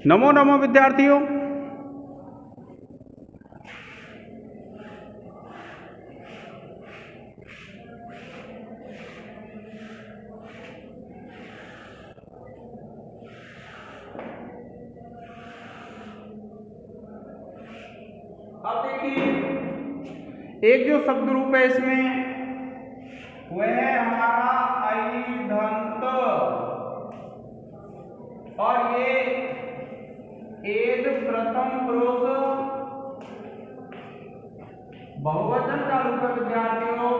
नमो नमो विद्यार्थियों। अब देखिए, एक जो शब्द रूप है इसमें वह है हमारा ऐधंत, और ये एद प्रथम पुरुष बहुवचन का रूप है विद्यार्थियों।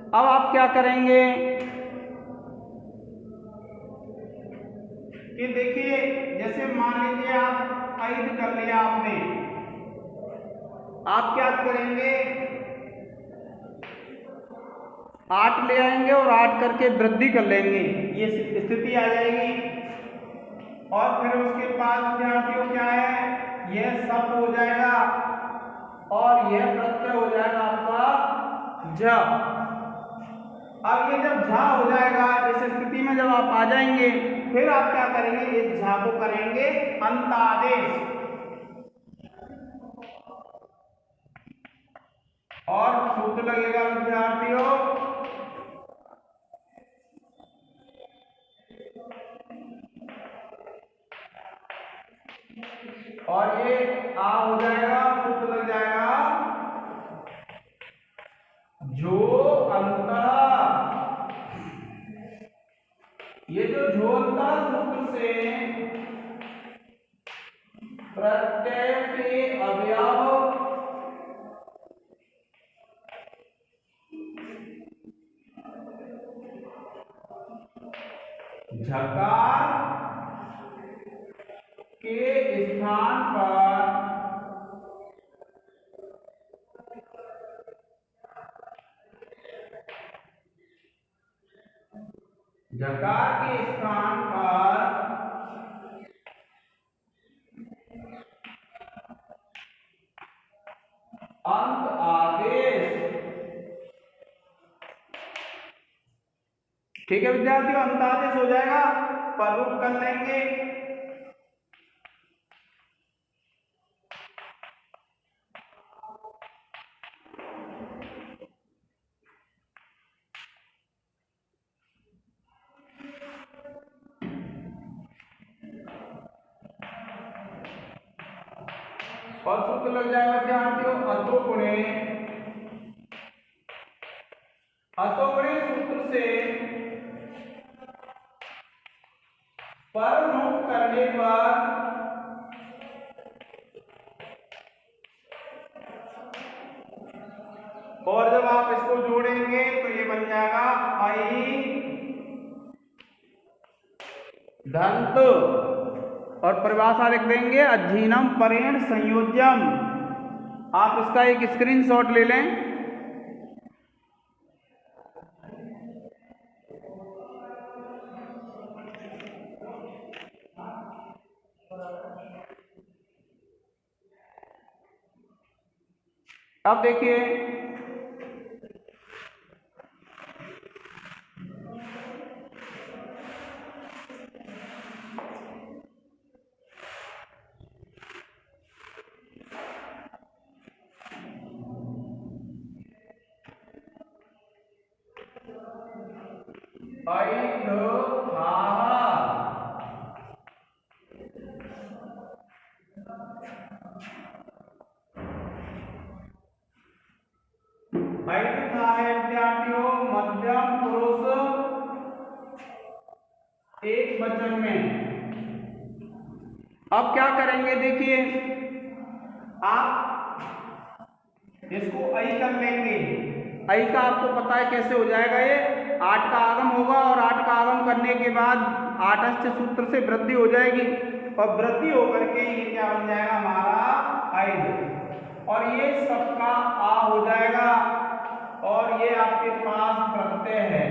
अब आप क्या करेंगे कि देखिए, जैसे मान लीजिए आप ऐद कर लिया आपने, आप क्या करेंगे, 8 ले आएंगे और 8 करके वृद्धि कर लेंगे, ये स्थिति आ जाएगी। और फिर उसके बाद विद्यार्थियों क्या है, यह सब हो जाएगा और यह प्रत्यय हो जाएगा आपका झ। अब ये जब झ हो जाएगा, इस स्थिति में जब आप आ जाएंगे, फिर आप क्या करेंगे, इस झ को करेंगे अंतादेश, और सूत्र लगेगा विद्यार्थियों और ये आ हो जाएगा, सूत्र लग जाएगा जो अंतः। ये जो अंतः सूत्र से प्रत्यय के अवयव झकार के स्थान पर झकार के स्थान पर अंत आदेश। ठीक है विद्यार्थियों, अंत आदेश हो जाएगा, प्ररूप कर लेंगे। और सूत्र लग जाएगा विद्यार्थियों अतो गुणे सूत्र से परमुख करने पर और जब आप इसको जोड़ेंगे तो ये बन जाएगा ऐ धंत, और परिभाषा लिख देंगे अधीनम परेण संयोज्यम। आप इसका एक स्क्रीनशॉट ले लें। अब देखिए, विद्यार्थियों मध्यम पुरुष एक वचन में। अब क्या करेंगे, देखिए आप इसको ऐ कर लेंगे। ऐ का आपको पता है कैसे हो जाएगा, ये 8 का आगम होगा और 8 का आगम करने के बाद 8 सूत्र से वृद्धि हो जाएगी, और वृद्धि होकर के ये क्या बन जाएगा हमारा ऐद, और ये सबका आ हो जाएगा, और ये आपके पास प्रत्यय है,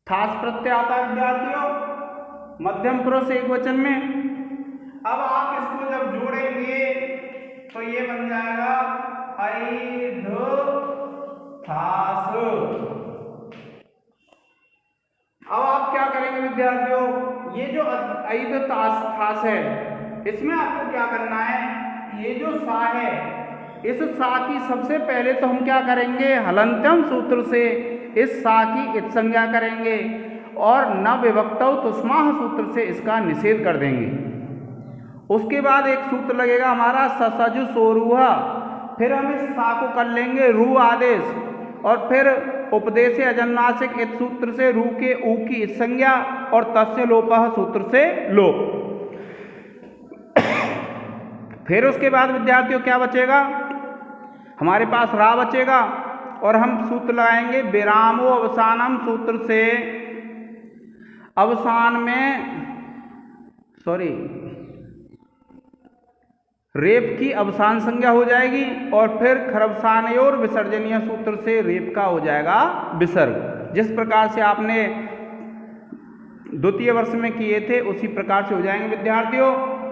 खास प्रत्यय आता है विद्यार्थियों मध्यम पुरुष एक वचन में। अब आप इसको जब जोड़ेंगे तो ये बन जाएगा ऐध थास। विद्यार्थियों, ये जो ऐद थास है, इसमें आपको क्या करना है, ये जो सा है, इस सा की सबसे पहले तो हम क्या करेंगे, हलंत्यम सूत्र से इस सा की इत संज्ञा करेंगे और न विभक्तौ तुष्माह सूत्र से इसका निषेध कर देंगे। उसके बाद एक सूत्र लगेगा हमारा ससजु सोरूहा, फिर हम इस सा को कर लेंगे रू आदेश और फिर उपदेश अजन्नासिक इत सूत्र से रू के ऊ की इत संज्ञा और तस्य लोपः सूत्र से लोप। फिर उसके बाद विद्यार्थियों क्या बचेगा, हमारे पास रा बचेगा और हम सूत्र लगाएंगे विरामो अवसानम सूत्र से अवसान में रेप की अवसान संज्ञा हो जाएगी और फिर खरवसानयोर विसर्जनीय सूत्र से रेप का हो जाएगा विसर्ग। जिस प्रकार से आपने द्वितीय वर्ष में किए थे उसी प्रकार से हो जाएंगे विद्यार्थियों।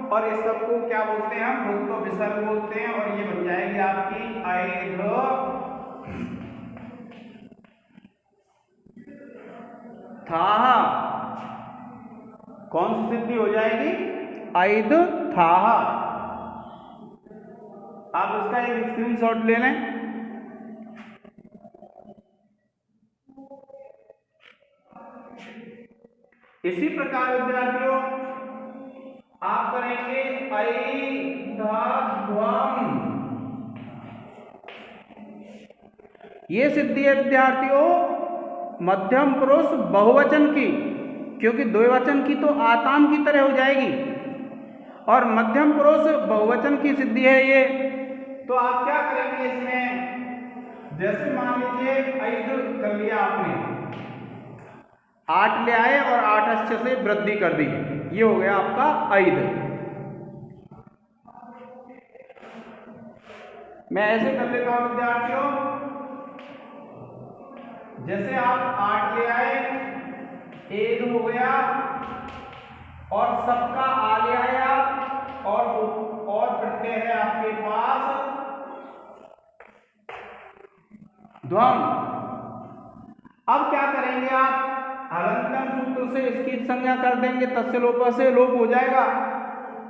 और इस सब को क्या बोलते हैं, हम रुक को विसर्ग बोलते हैं और ये बन जाएगी आपकी ऐध थाह। कौन सी सिद्धि हो जाएगी, ऐध थाह। आप इसका एक स्क्रीनशॉट ले लें। इसी प्रकार विद्यार्थियों आप करेंगे ऐधध्वम। ये सिद्धि है विद्यार्थियों मध्यम पुरुष बहुवचन की, क्योंकि द्विवचन की तो आताम की तरह हो जाएगी और मध्यम पुरुष बहुवचन की सिद्धि है ये। तो आप क्या करेंगे इसमें, जैसे मान लीजिए ऐध कर लिया आपने, 8 ले आए और 8 से वृद्धि कर दी, ये हो गया आपका ऐध। मैं ऐसे कर लेता हूं विद्यार्थियों, जैसे आप 8 ले आए, ऐध हो गया और सबका आ ले आए आप और प्रत्यय है आपके पास ध्वम। अब क्या करेंगे आप, हलंत्यम सूत्र से इसकी संज्ञा कर देंगे, तस्य लोप से लोप हो जाएगा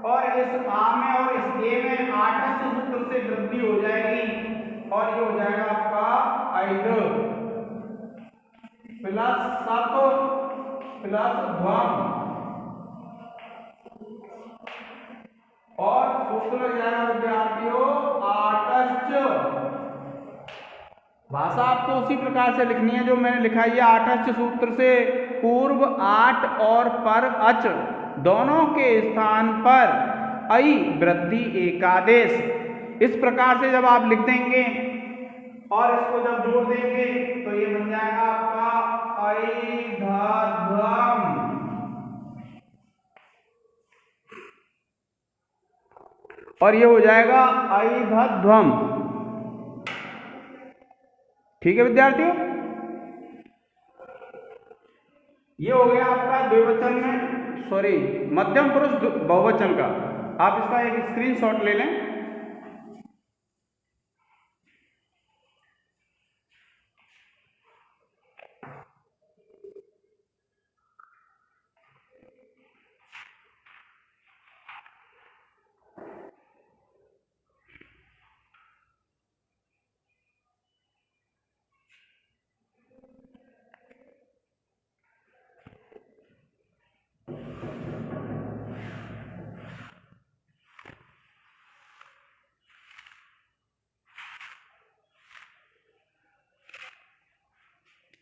और इस आ में और इस ए में 8 सूत्र से वृद्धि हो जाएगी और ये हो जाएगा आपका ऐध प्लस सप प्लस ध्वम और सूत्र लग जाएगा विद्यार्थियों आटश्च। भाषा आपको उसी प्रकार से लिखनी है जो मैंने लिखा है, आटश्च सूत्र से पूर्व आट और पर अच दोनों के स्थान पर ऐ वृद्धि एकादेश। इस प्रकार से जब आप लिख देंगे और इसको जब जोड़ देंगे तो ये बन जाएगा आपका ऐधध्वम। और ये हो जाएगा ऐधध्वम। ठीक है विद्यार्थियों, ये हो गया आपका द्विवचन में मध्यम पुरुष बहुवचन का। आप इसका एक स्क्रीनशॉट ले लें।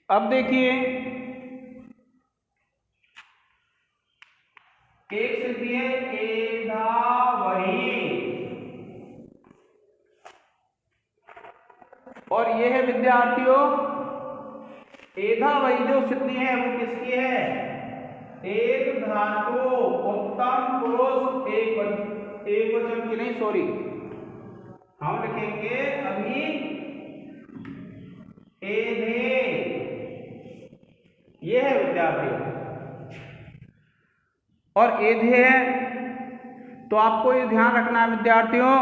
अब देखिए एक सिद्धि है एधावही और यह है विद्यार्थियों एधावही जो सिद्धि है वो किसकी है, एक धातु उत्तम पुरुष एक वचन की नहीं, हम लिखेंगे अभी एधे। ये है विद्यार्थियों और एधे है। तो आपको ये ध्यान रखना है विद्यार्थियों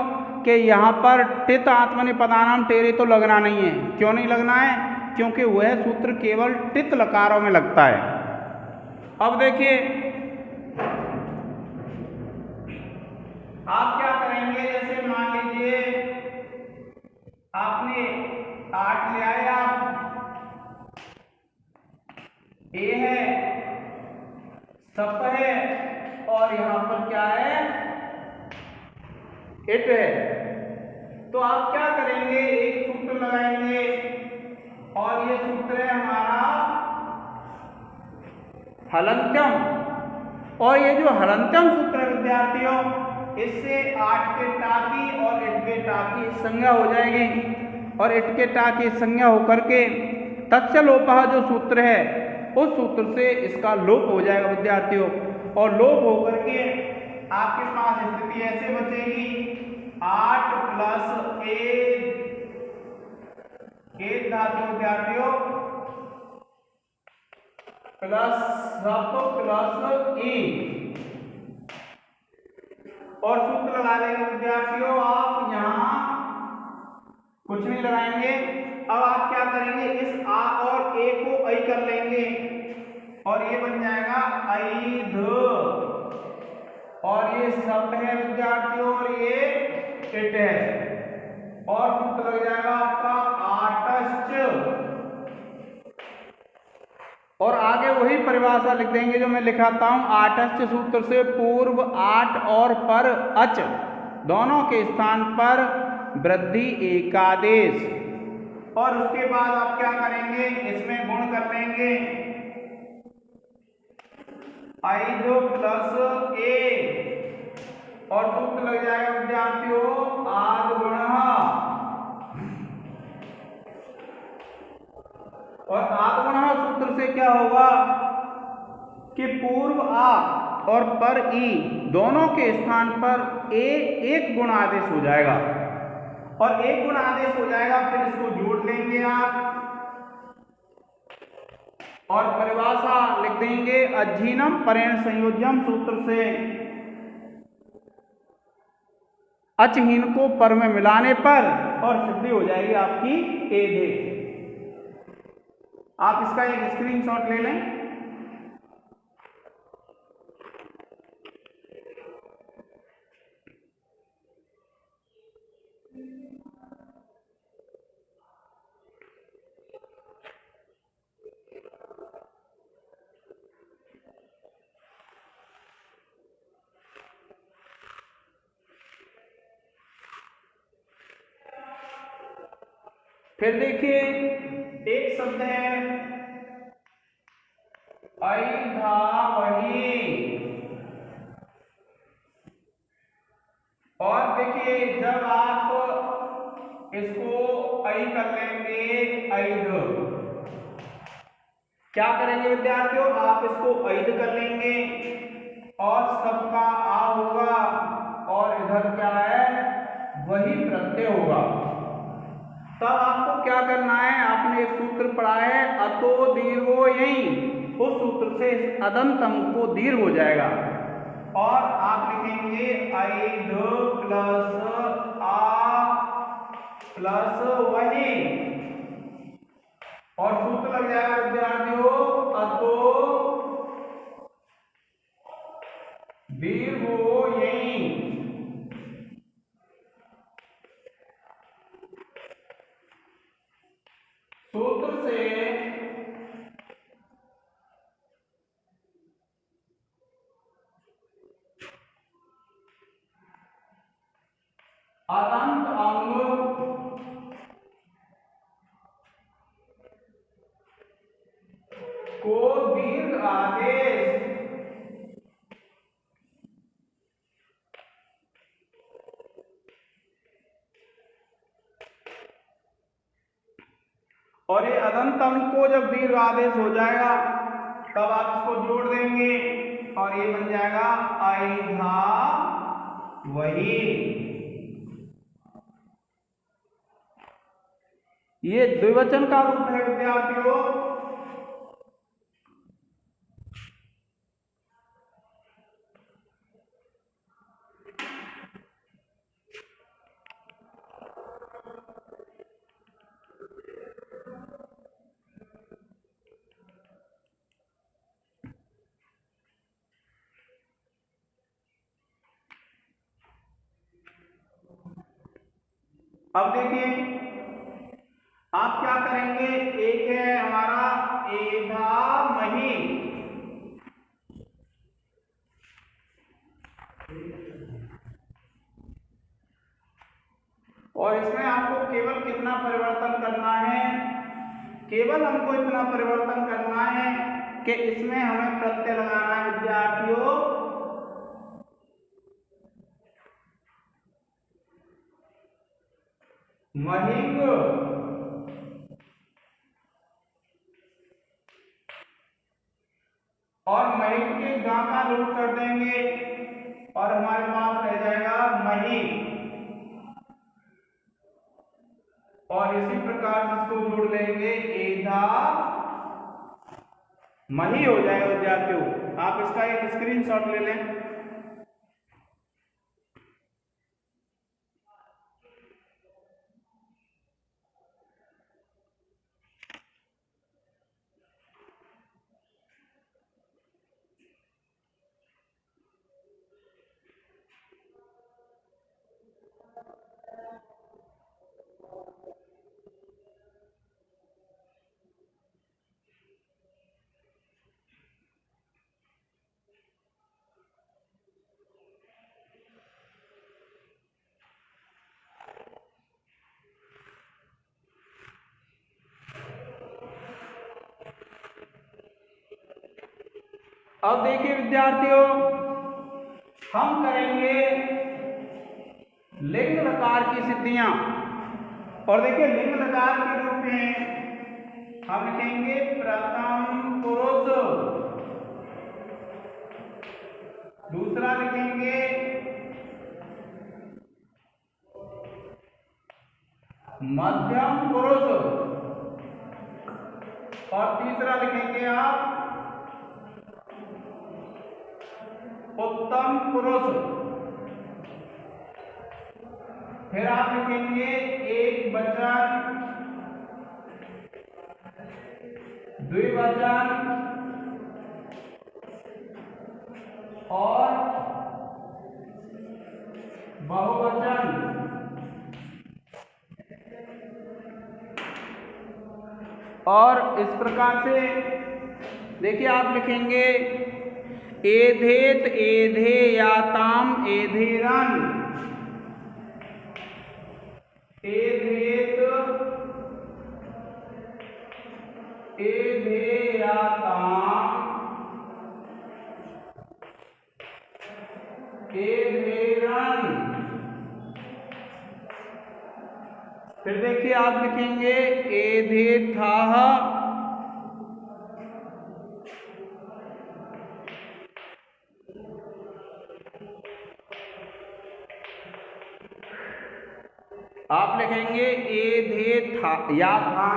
कि यहाँ पर टित आत्मनेपदानाम टेरे तो लगना नहीं है। क्यों नहीं लगना है, क्योंकि वह सूत्र केवल टित लकारों में लगता है अब देखिए आप क्या करेंगे, जैसे मान लीजिए आपने 8 ले आए, आप ए है, सप है और यहां पर क्या है, इट है। तो आप क्या करेंगे, एक सूत्र लगाएंगे और ये सूत्र है हमारा हलंत्यम। और ये जो हलंत्यम सूत्र है विद्यार्थियों, इससे 8 के टाकी और 8 के टाकी संज्ञा हो जाएगी और 8 के टाकी संज्ञा होकर के तस्य लोपः जो सूत्र है उस सूत्र से इसका लोप हो जाएगा विद्यार्थियों। और लोप होकर के आपके पास स्थिति ऐसे बचेगी 8 प्लस ए धातु विद्यार्थियों प्लस सप प्लस ई और सूत्र लगा देंगे विद्यार्थियों। आप यहाँ कुछ नहीं लगाएंगे। अब आप क्या करेंगे, इस आ और ए को ऐ कर लेंगे और ये बन जाएगा ऐध। और ये सप है विद्यार्थियों और ये इट है और सूत्र लग जाएगा आपका आटश्च। और आगे वही परिभाषा लिख देंगे जो मैं लिखाता हूं, आटश्च सूत्र से पूर्व आट और पर अच दोनों के स्थान पर वृद्धि एकादेश। और उसके बाद आप क्या करेंगे, इसमें गुण कर लेंगे ऐध प्लस ए और सूत्र लग जाएगा विद्यार्थियों आद गुण। और आगमन सूत्र से क्या होगा कि पूर्व आ और पर ई दोनों के स्थान पर ए एक गुण आदेश हो जाएगा और एक गुण आदेश हो जाएगा। फिर इसको जोड़ लेंगे आप और परिभाषा लिख देंगे अज्जीनम परेण संयोज्यम सूत्र से अचहीन को पर में मिलाने पर और सिद्धि हो जाएगी आपकी एधे। आप इसका एक स्क्रीनशॉट ले लें। फिर देखिए एक शब्द है ऐधावहि और देखिए जब आप इसको ऐ कर लेंगे ऐध, क्या करेंगे विद्यार्थियों, आप इसको ऐध कर लेंगे और सबका आ होगा और इधर क्या है वही प्रत्यय होगा। तब आपको क्या करना है, आपने एक सूत्र पढ़ा है अतो दीर्घो यही, उस सूत्र से अदंतम को दीर्घ हो जाएगा और आप लिखेंगे ऐध प्लस आ प्लस वही और सूत्र लग जाएगा विद्यार्थियों अतो दीर्घो यही। सूत्र से अदंत अंग को दीर्घ आदेश और ये अदंत अंग को जब दीर्घ आदेश हो जाएगा तब आप इसको जोड़ देंगे और ये बन जाएगा ऐधा वही। ये द्विवचन का रूप है विद्यार्थियों। अब देखिए आप क्या करेंगे, एक है हमारा एधामही, और इसमें आपको केवल कितना परिवर्तन करना है, केवल हमको इतना परिवर्तन करना है कि इसमें हमें प्रत्यय लगाना है विद्यार्थियों महिंग, और महिंग के गा का लोप कर देंगे और हमारे पास रह जाएगा मही, और इसी प्रकार इसको जोड़ लेंगे एधा मही हो जाएगा विद्यार्थियों। आप इसका एक स्क्रीनशॉट ले लें। अब देखिए विद्यार्थियों हम करेंगे लिंग लकार की सिद्धियां, और देखिए लिंग लकार के रूप में हम लिखेंगे प्रथम पुरुष, दूसरा लिखेंगे मध्यम पुरुष, और तीसरा लिखेंगे आप उत्तम पुरुष। फिर आप लिखेंगे एक वचन, द्विवचन और बहुवचन। और इस प्रकार से देखिए आप लिखेंगे एधेत एधेयाताम एधेरन, एधेत एधेयाताम एधेरन। फिर देखिए आप लिखेंगे एधेथाह आप लिखेंगे एधेथा या था,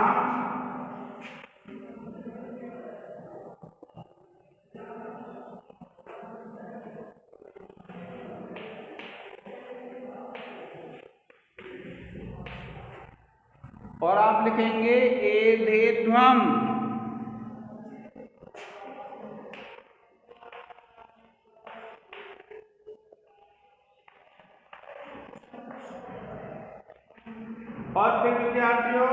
और आप लिखेंगे एधेध्वम। और फिर विद्यार्थियों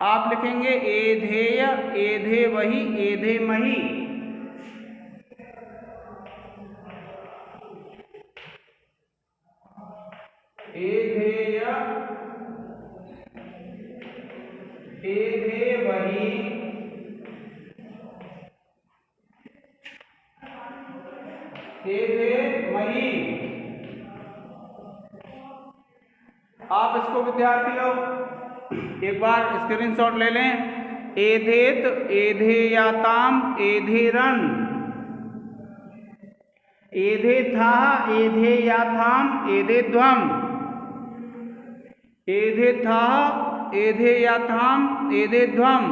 आप लिखेंगे एधेय एधे वही एधे मही, एधेय एधे वही एधे मही। आप इसको विद्यार्थियों एक बार स्क्रीनशॉट ले लें। एधेत एधेयाताम एधेरन, एधेथा एधेयाथाम एधेध्वम, एधेथा एधेयाथाम एधेध्वम,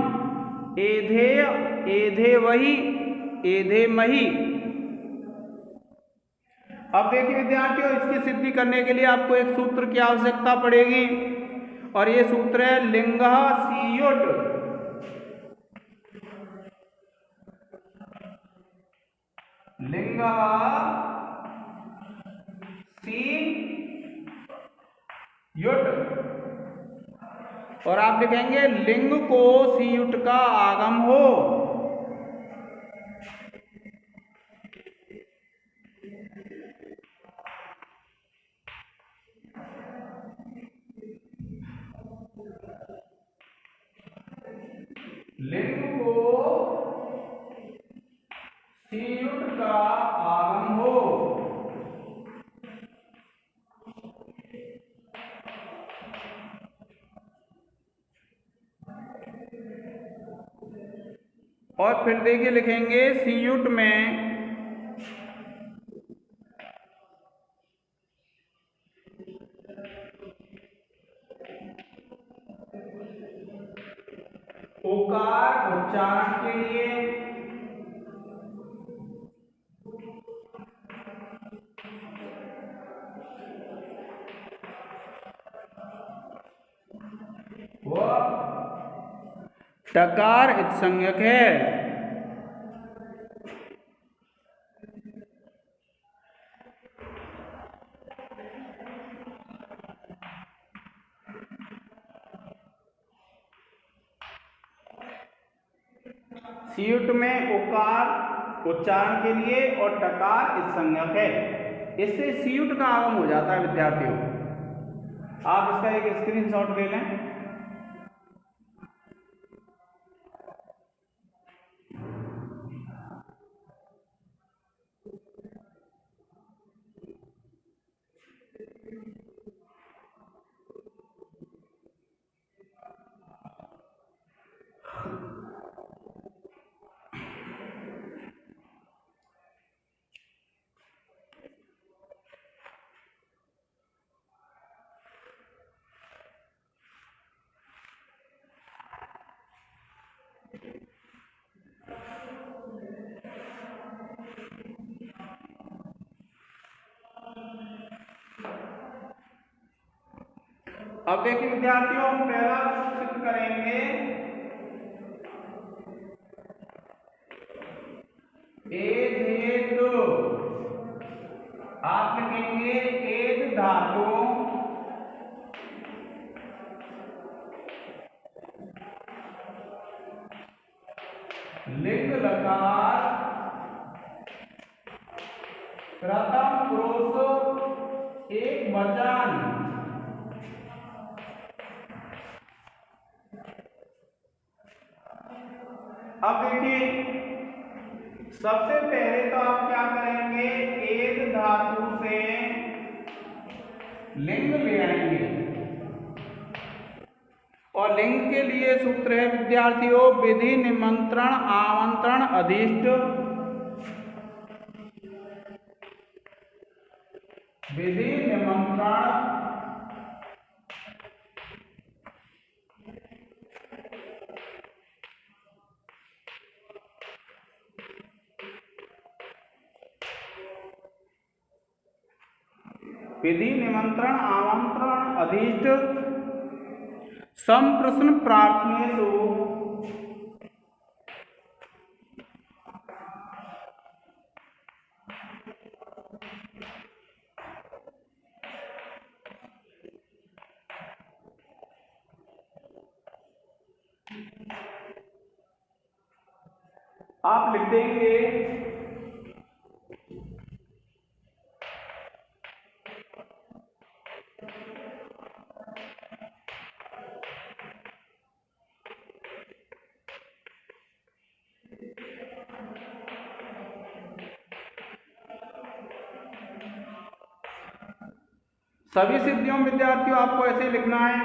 एधेय एधे वही एधे मही। अब देखिए विद्यार्थियों इसकी सिद्धि करने के लिए आपको एक सूत्र की आवश्यकता पड़ेगी, और ये सूत्र है लिंगः सीयुट, लिंगः सी युट। और आप लिखेंगे लिंग को सीयुट का आगम हो। लिंग को सीयुट का आगम हो। और फिर देखिए लिखेंगे सीयुट में ओकार उच्चारण के लिए वो टकार इत्संज्ञक है। सीयुट में ओकार उच्चारण के लिए और टकार इत्संज्ञक है। इससे सीयुट का आगम हो जाता है विद्यार्थियों। आप इसका एक स्क्रीनशॉट ले लें। अब देखिए विद्यार्थियों, हम पहला सिद्ध करेंगे एध। आप लिखेंगे एध धातु लिंग लकार प्रथम पुरुष एक वचन। अब देखिए, सबसे पहले तो आप क्या करेंगे, एध धातु से लिंग ले आएंगे। और लिंग के लिए सूत्र है विद्यार्थियों, विधि निमंत्रण आमंत्रण अधिष्ट। विधि निमंत्रण विधि निमंत्रण आमंत्रण अधिष्ट संप्रश्न प्रार्थनेषु आप लिख देंगे सभी सिद्धियों विद्यार्थियों आपको ऐसे लिखना है।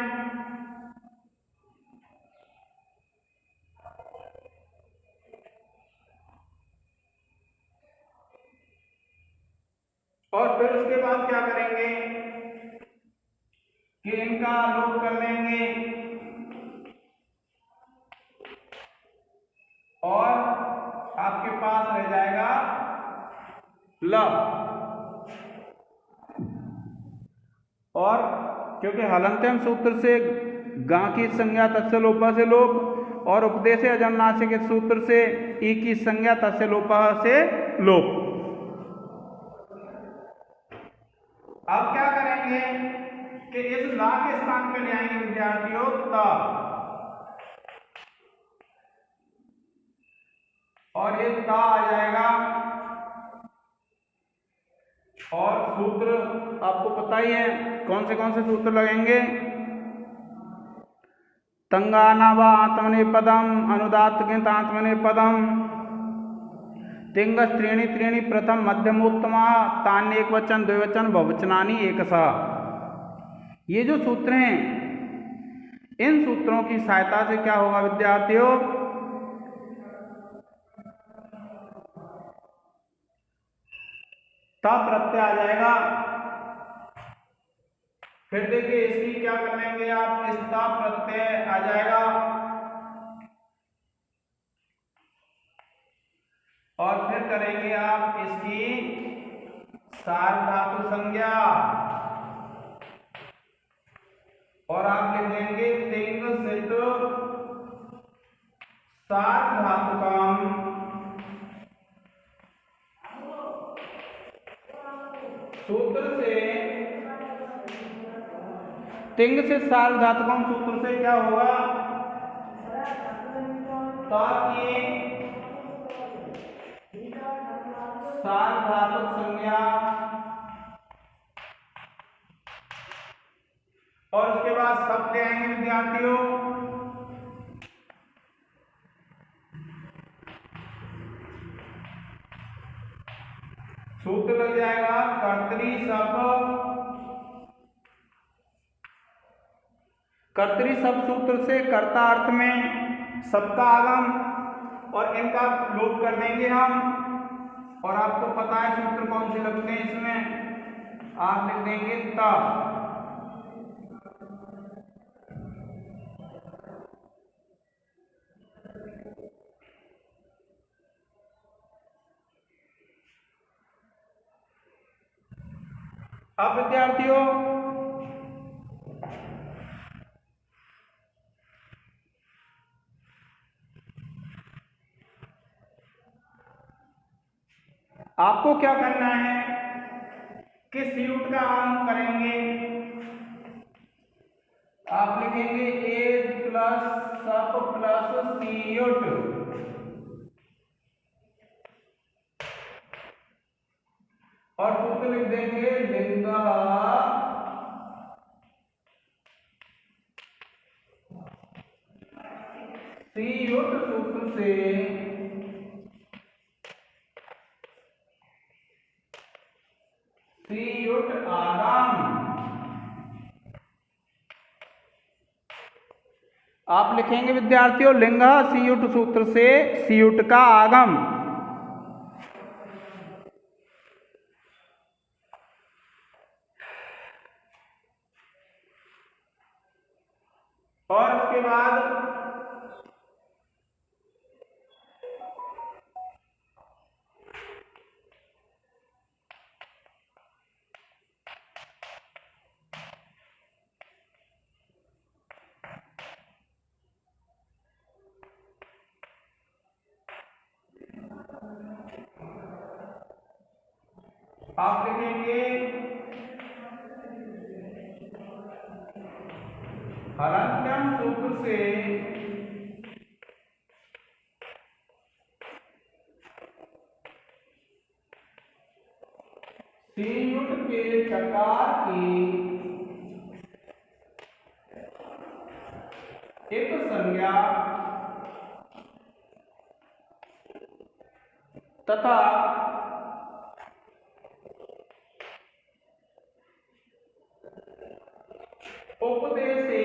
और फिर उसके बाद क्या करेंगे कि इनका लोप कर लेंगे और आपके पास रह जाएगा ल। और क्योंकि हलंत्यम सूत्र से गा की संज्ञा तस्य लोपा से लोप और उपदेश अजन्नासिक के सूत्र से ई की संज्ञा तस्य लोपा से लोप। अब क्या करेंगे कि इस ला के स्थान पे ले आएंगे विद्यार्थियों त, और ये ता आ जाएगा। और सूत्र आपको पता ही है कौन से सूत्र लगेंगे। तंगानावा आत्मनेपदम अनुदात्तगित आत्मनेपदम तिंगस त्रीणि त्रीणि प्रथम मध्यमोत्तमा तान्य एकवचन द्विवचन बहुवचनानि एकसा। ये जो सूत्र हैं, इन सूत्रों की सहायता से क्या होगा विद्यार्थियों, ता प्रत्यय आ जाएगा। फिर देखिए इसकी क्या कर लेंगे आप, इस ता प्रत्यय आ जाएगा और फिर करेंगे आप इसकी सार्वधातु संज्ञा और आप लिख देंगे तिंग सिद्ध सार्वधातुकम। सूत्र से तिंग से सार्वधातुकम सूत्र से क्या होगा, ताकि सार्वधातुक संज्ञा और उसके बाद शब्द ले आएंगे विद्यार्थियों। सूत्र लग जाएगा कर्तरी सब सूत्र से कर्ता अर्थ में सबका आगम और इनका लोप कर देंगे हम। और आपको पता है सूत्र कौन से लगते हैं इसमें, आप लिख देंगे ता। अब विद्यार्थियों आपको क्या करना है, किस यूट का आगम करेंगे, आप लिखेंगे एज प्लस सप प्लस सीयूट और सूत्र लिख देंगे लिंगा सीयूट सूत्र से सीयूट आगम। आप लिखेंगे विद्यार्थियों लिंगा सीयूट सूत्र से सीयूट का आगम। और उसके बाद आप लिखेंगे हलन्त्यम सूत्र से सीयुट के चकार की एक संज्ञा तथा उपदेशे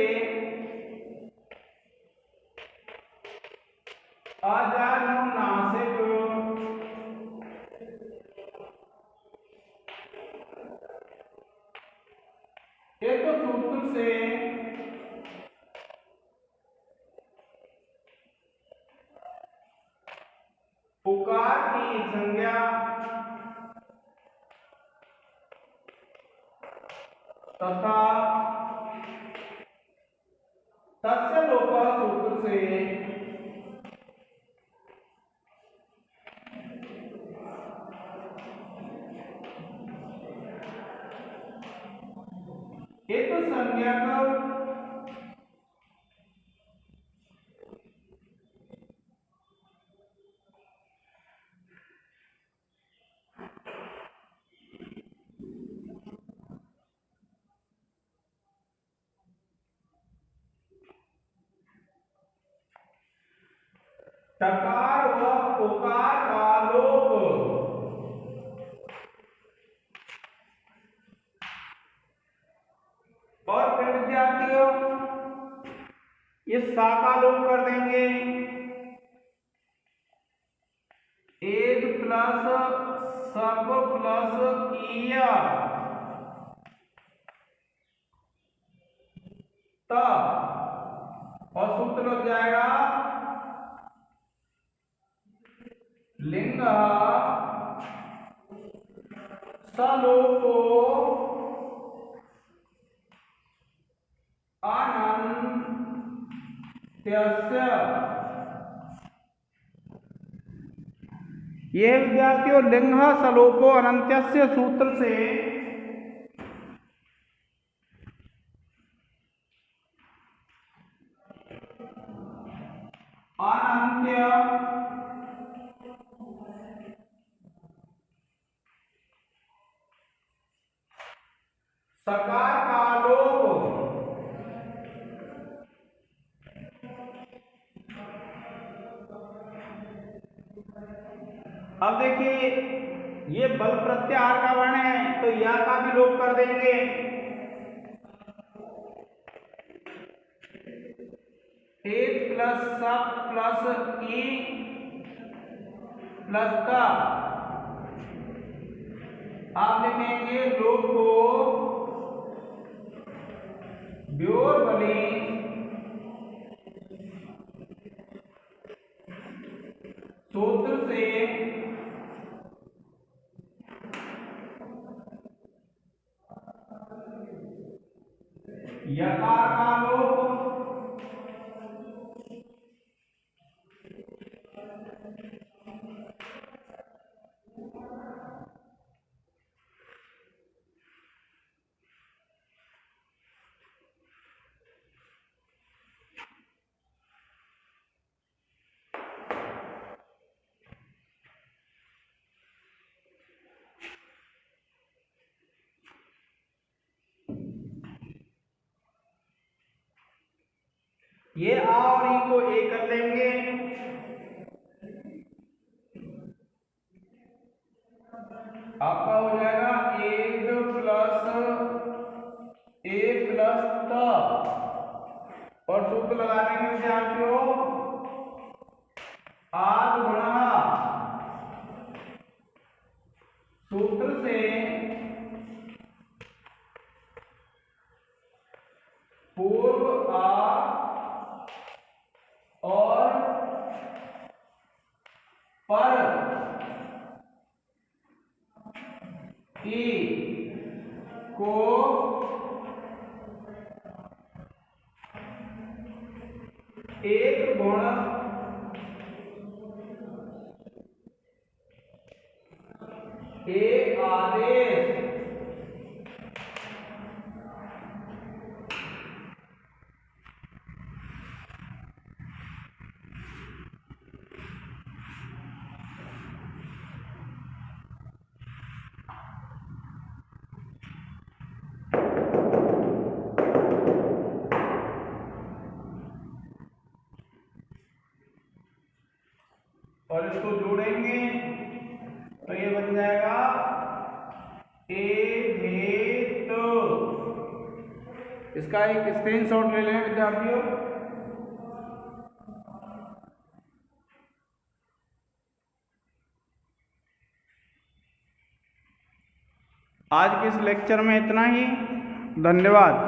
अजानुनासिक एक सूत्र से पुकार की संज्ञा तथा तस्य लोप सूत्र से एक संज्ञक टकार व उकार का लोप और फिर विद्यार्थियों इस सा का लोप कर देंगे। एद प्लस सब प्लस किया त और सूत्र लग जाएगा लिंग सलोपो अनन्त्यस्य। यह विद्यार्थियों लिंग सलोपो अनन्त्यस्य सूत्र से अनन्त्य सकार का लोप अब देखिए ये बल प्रत्याहार का वर्ण है तो या का भी लोप कर देंगे। एक प्लस सब प्लस ई प्लस का आप लिखेंगे लोप को व्योरबली सूत्र से यकार का लोप ये आ और ई को ए कर लेंगे। आपका हो जाएगा एक प्लस ए प्लस त और सूत्र लगाने में विद्यार्थियों आद गुणा सूत्र से पूर्व आ और पर ई को एक गुण ए आदेश और इसको जोड़ेंगे तो ये बन जाएगा ए भेद। इसका एक स्क्रीनशॉट ले लें विद्यार्थियों। आज के इस लेक्चर में इतना ही। धन्यवाद।